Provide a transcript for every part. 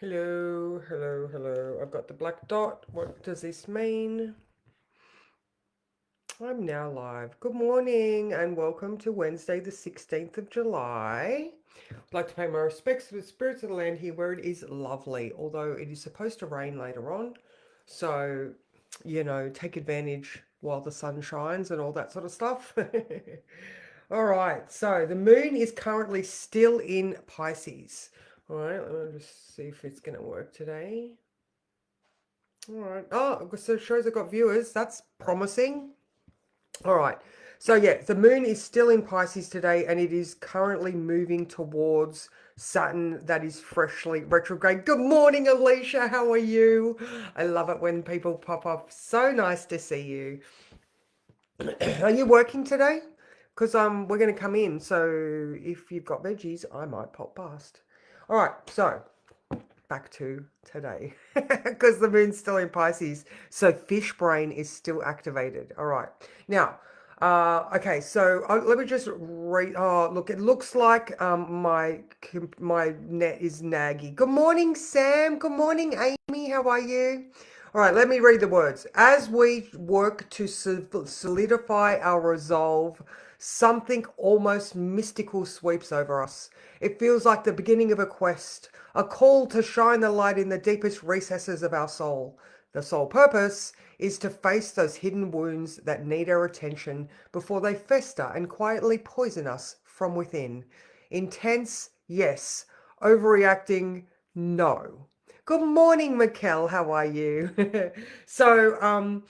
Hello, hello, hello. I've got the black dot. What does this mean? I'm now live. Good morning and welcome to Wednesday, the 16th of July. I'd like to pay my respects to the spirits of the land here where it is lovely, although it is supposed to rain later on. So, take advantage while the sun shines and all that sort of stuff. All right, so the moon is currently still in Pisces. All right, let me just see if it's going to work today. All right. Oh, so it shows I've got viewers. That's promising. All right. So yeah, the moon is still in Pisces today and it is currently moving towards Saturn that is freshly retrograde. Good morning, Alicia. How are you? I love it when people pop up. So nice to see you. Are you working today? Because we're going to come in. So if you've got veggies, I might pop past. All right. So back to today because the moon's still in Pisces. So fish brain is still activated. All right. Now, okay, so let me just read. Oh, look, it looks like my net is naggy. Good morning, Sam. Good morning, Amy. How are you? All right, let me read the words. As we work to solidify our resolve, something almost mystical sweeps over us. It feels like the beginning of a quest, a call to shine the light in the deepest recesses of our soul. The sole purpose is to face those hidden wounds that need our attention before they fester and quietly poison us from within. Intense, yes. Overreacting, no. Good morning, Mikkel. How are you? So,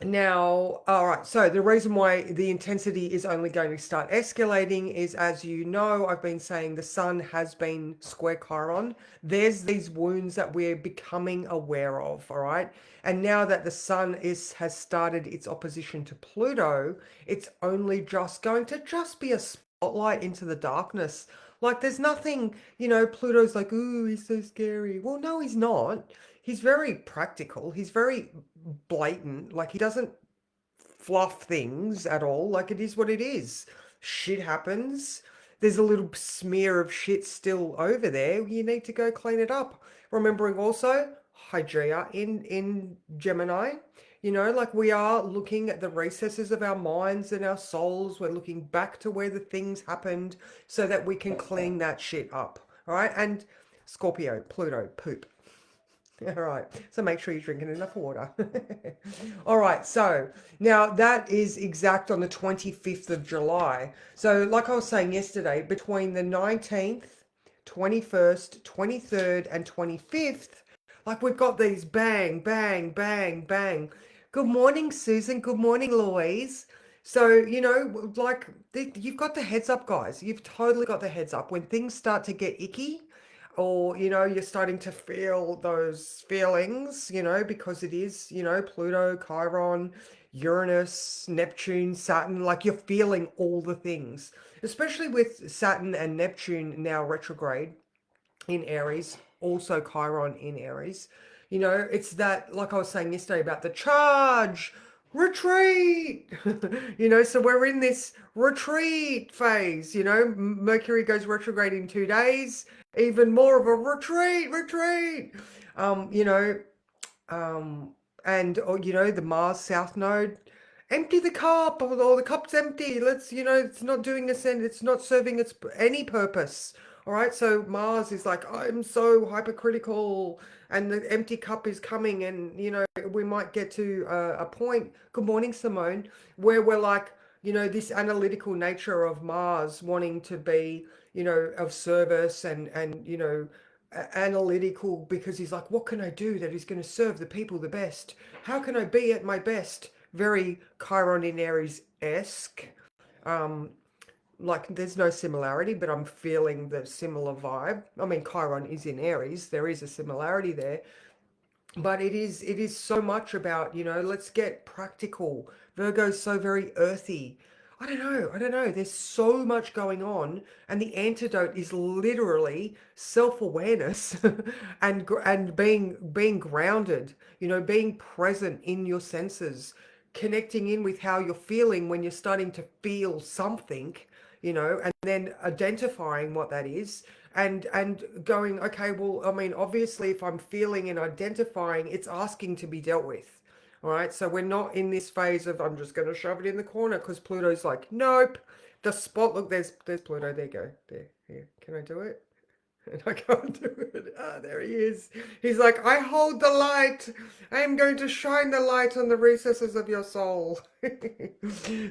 now, all right, so the reason why the intensity is only going to start escalating is, as you know, I've been saying the sun has been square Chiron. There's these wounds that we're becoming aware of, all right? And now that the sun has started its opposition to Pluto, it's only just going to just be a spotlight into the darkness. Like there's nothing, Pluto's like, ooh, he's so scary. Well, no, he's not. He's very practical. He's very blatant. Like he doesn't fluff things at all. Like it is what it is. Shit happens. There's a little smear of shit still over there. You need to go clean it up. Remembering also Hygieia in Gemini. Like we are looking at the recesses of our minds and our souls. We're looking back to where the things happened so that we can clean that shit up. All right. And Scorpio, Pluto, poop. All right. So make sure you're drinking enough water. All right. So now that is exact on the 25th of July. So, like I was saying yesterday, between the 19th, 21st, 23rd, and 25th, like we've got these bang, bang, bang, bang. Good morning, Susan. Good morning, Louise. So, you've got the heads up, guys. You've totally got the heads up. When things start to get icky, or you're starting to feel those feelings, because it is, Pluto, Chiron, Uranus, Neptune, Saturn, like you're feeling all the things, especially with Saturn and Neptune now retrograde in Aries, also Chiron in Aries. It's that, like I was saying yesterday about the charge, retreat. So we're in this retreat phase. Mercury goes retrograde in 2 days, even more of a retreat. um you know and or the Mars South Node, empty the cup, or the cup's empty. Let's, it's not doing us, and it's not serving its any purpose. All right, so Mars is like, I'm so hypercritical, and the empty cup is coming, and we might get to a point. Good morning, Simone, where we're like, this analytical nature of Mars wanting to be, of service, and analytical, because he's like, what can I do that is going to serve the people the best? How can I be at my best? Very Chiron in Aries esque. Um, like there's no similarity, but I'm feeling the similar vibe. I mean, Chiron is in Aries. There is a similarity there, but it is so much about, let's get practical. Virgo's so very earthy. I don't know, there's so much going on, and the antidote is literally self-awareness and being grounded, being present in your senses, connecting in with how you're feeling when you're starting to feel something. and then identifying what that is and going, okay, well, I mean, obviously, if I'm feeling and identifying, it's asking to be dealt with. All right. So we're not in this phase of I'm just going to shove it in the corner because Pluto's like, nope. The spot, look, there's Pluto. There you go. There. Here. Can I do it? And I can't do it. Ah, there he is. He's like, I hold the light. I am going to shine the light on the recesses of your soul.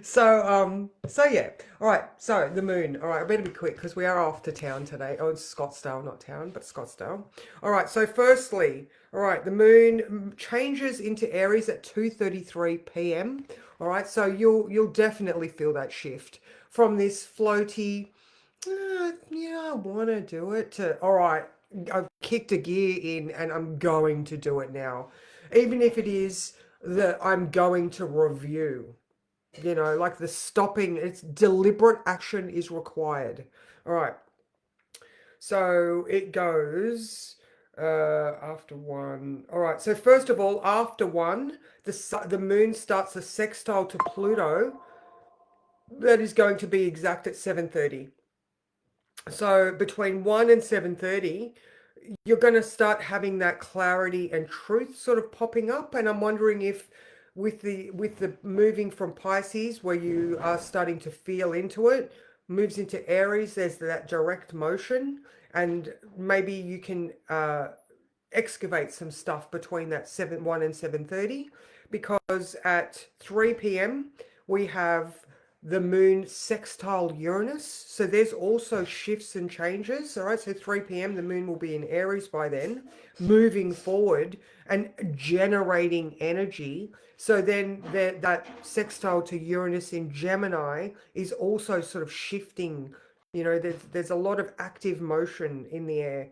So yeah. All right. So the moon. All right. I better be quick because we are off to town today. Oh, it's Scottsdale, not town, but Scottsdale. All right. So firstly, all right, the moon changes into Aries at 2:33 p.m. All right. So you'll definitely feel that shift from this floaty, yeah, I want to do it, to, all right, I've kicked a gear in and I'm going to do it now. Even if it is that I'm going to review, like the stopping, it's deliberate action is required. All right. So it goes after one. All right. So first of all, after one, the moon starts a sextile to Pluto. That is going to be exact at 7:30. So between 1 and 7:30, you're going to start having that clarity and truth sort of popping up. And I'm wondering if with the moving from Pisces, where you are starting to feel into it, moves into Aries, there's that direct motion, and maybe you can excavate some stuff between that 1 and 7:30, because at 3 p.m. we have the moon sextile Uranus. So there's also shifts and changes. All right. So 3 p.m. the moon will be in Aries by then, moving forward and generating energy. So then that sextile to Uranus in Gemini is also sort of shifting. There's a lot of active motion in the air.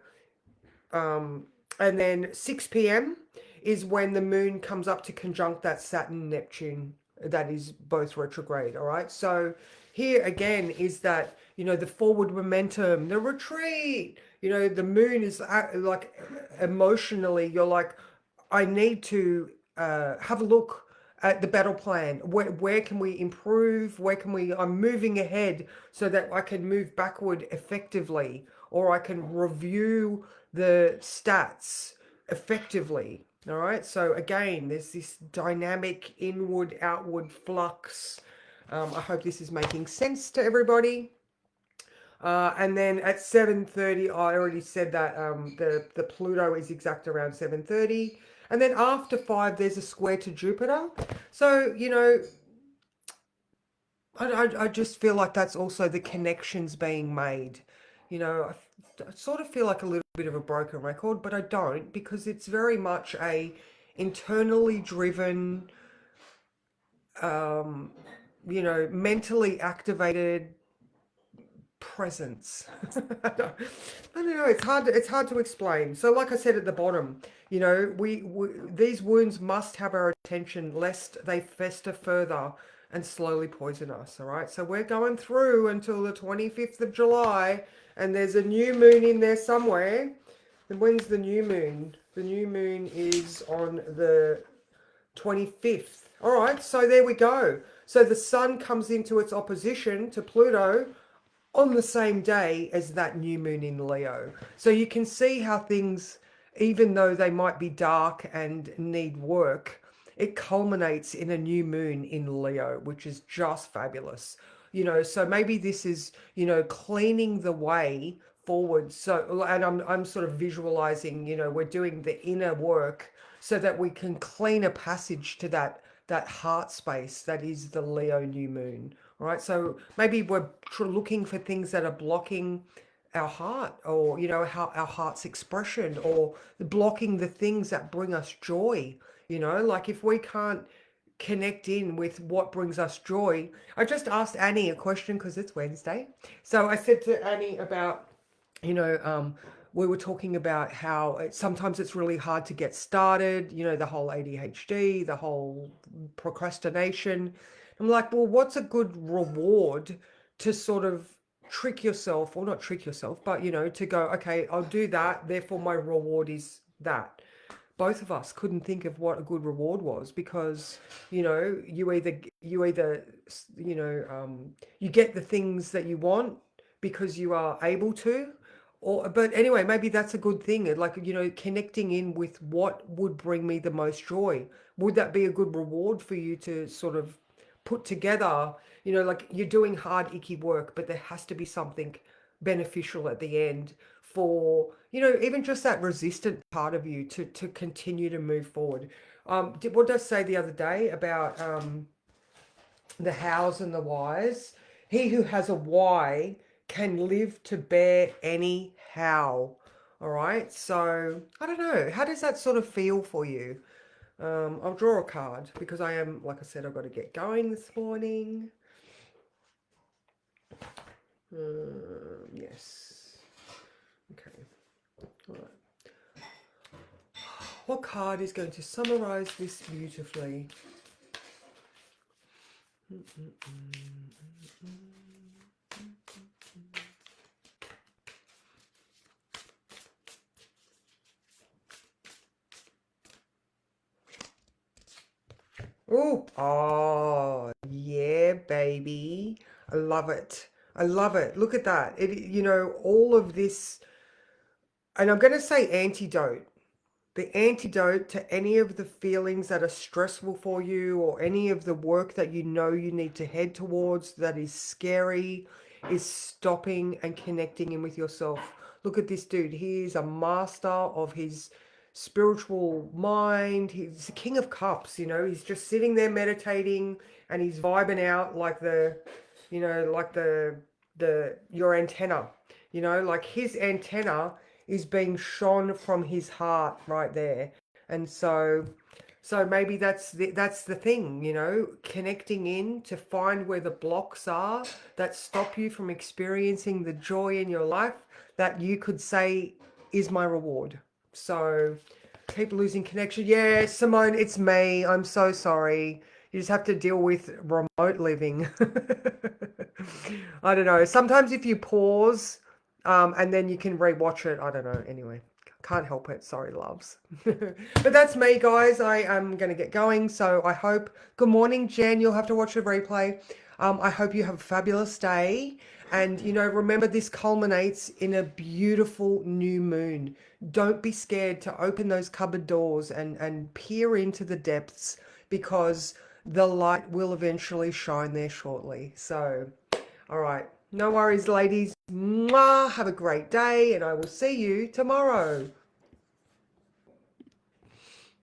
And then 6 p.m. is when the moon comes up to conjunct that Saturn Neptune that is both retrograde. All right. So here again is that, the forward momentum, the retreat, the moon is like emotionally, you're like, I need to have a look at the battle plan. Where can we improve? I'm moving ahead so that I can move backward effectively, or I can review the stats effectively. All right. So again, there's this dynamic inward, outward flux. I hope this is making sense to everybody. And then at 7:30, I already said that the Pluto is exact around 7:30. And then after 5, there's a square to Jupiter. So, I just feel like that's also the connections being made. I sort of feel like a little bit of a broken record, but I don't, because it's very much a internally driven, mentally activated presence. I don't know. It's hard to explain. So, like I said at the bottom, we these wounds must have our attention, lest they fester further and slowly poison us. All right. So we're going through until the 25th of July, and there's a new moon in there somewhere. And when's the new moon? The new moon is on the 25th. All right. So there we go. So the sun comes into its opposition to Pluto on the same day as that new moon in Leo. So you can see how things, even though they might be dark and need work, it culminates in a new moon in Leo, which is just fabulous. So maybe this is, cleaning the way forward. So, and I'm sort of visualizing, we're doing the inner work so that we can clean a passage to that heart space that is the Leo new moon. All right. So maybe we're looking for things that are blocking our heart, or, how our heart's expression, or blocking the things that bring us joy. Like if we can't connect in with what brings us joy. I just asked Annie a question because it's Wednesday. So I said to Annie about, you know, um, we were talking about how sometimes it's really hard to get started, the whole ADHD, the whole procrastination. I'm like, well, what's a good reward to sort of trick yourself, or not trick yourself, but, to go, okay, I'll do that. Therefore, my reward is that. both of us couldn't think of what a good reward was, because you get the things that you want because you are able to. Or but anyway, maybe that's a good thing, like, connecting in with what would bring me the most joy. Would that be a good reward for you to sort of put together? Like, you're doing hard icky work, but there has to be something beneficial at the end for, even just that resistant part of you to continue to move forward. What did I say the other day about the hows and the whys? He who has a why can live to bear any how. All right. So I don't know. How does that sort of feel for you? I'll draw a card because I am, like I said, I've got to get going this morning. Yes. Okay. All right. What card is going to summarize this beautifully? Oh, yeah, baby. I love it. I love it. Look at that. All of this, and I'm going to say antidote. The antidote to any of the feelings that are stressful for you, or any of the work that you need to head towards that is scary, is stopping and connecting in with yourself. Look at this dude. He is a master of his spiritual mind. He's the king of cups. He's just sitting there meditating, and he's vibing out like your antenna. Like, his antenna is being shone from his heart right there. And so maybe that's the thing, connecting in to find where the blocks are that stop you from experiencing the joy in your life that you could say is my reward. So keep losing connection. Yeah, Simone, it's me. I'm so sorry. You just have to deal with remote living. I don't know. Sometimes if you pause, and then you can rewatch it. I don't know. Anyway, can't help it. Sorry, loves. But that's me, guys. I am going to get going. So I hope, good morning, Jen. You'll have to watch the replay. I hope you have a fabulous day. And, remember, this culminates in a beautiful new moon. Don't be scared to open those cupboard doors and peer into the depths, because the light will eventually shine there shortly. So, all right. No worries, ladies. Mwah! Have a great day, and I will see you tomorrow.